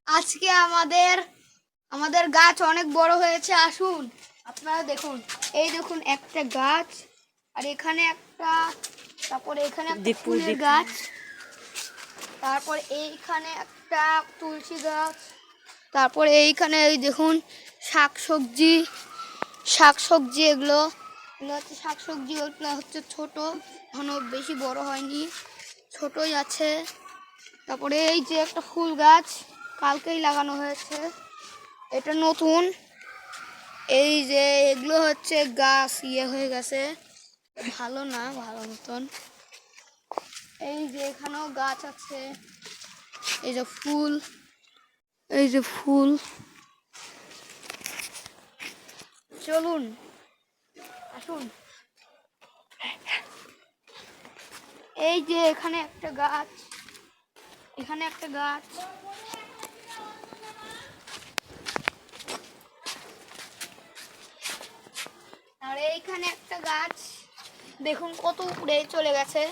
আজকে আমাদের আমাদের গাছ অনেক বড় হয়েছে, আসুন আপনারা দেখুন। এই দেখুন একটা গাছ, আর এখানে একটা, তারপরে এখানে একটা ফুলের গাছ, তারপর এইখানে একটা তুলসী গাছ, তারপরে এইখানে এই দেখুন শাকসবজি এগুলো হচ্ছে শাকসবজি, ওগুলো হচ্ছে ছোট, এখনো বেশি বড় হয়নি, ছোটই আছে। তারপরে এই যে একটা ফুল গাছ কালকেই লাগানো হয়েছে, এটা নতুন। এই যে এগুলো হচ্ছে গাছ হয়ে গেছে, ভালো না, ভালো মতন। এই যে এখানেও গাছ আছে, এই যে ফুল, চলুন আসুন। এই যে এখানে একটা গাছ, আর এইখানে একটা গাছ, দেখুন কত উপরে চলে গেছে,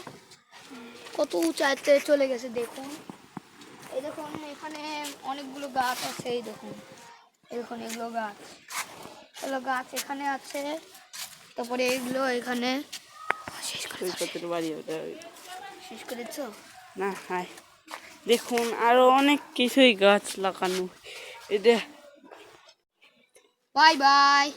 কত উঁচাইতে চলে গেছে দেখুন। এই দেখুন এখানে অনেকগুলো গাছ আছে, এই দেখুন এগুলো গাছ এখানে আছে, তারপরে এগুলো এখানে শেষ করেছো না। হাই দেখুন আরো অনেক কিছুই গাছ লাগানো। Bye bye.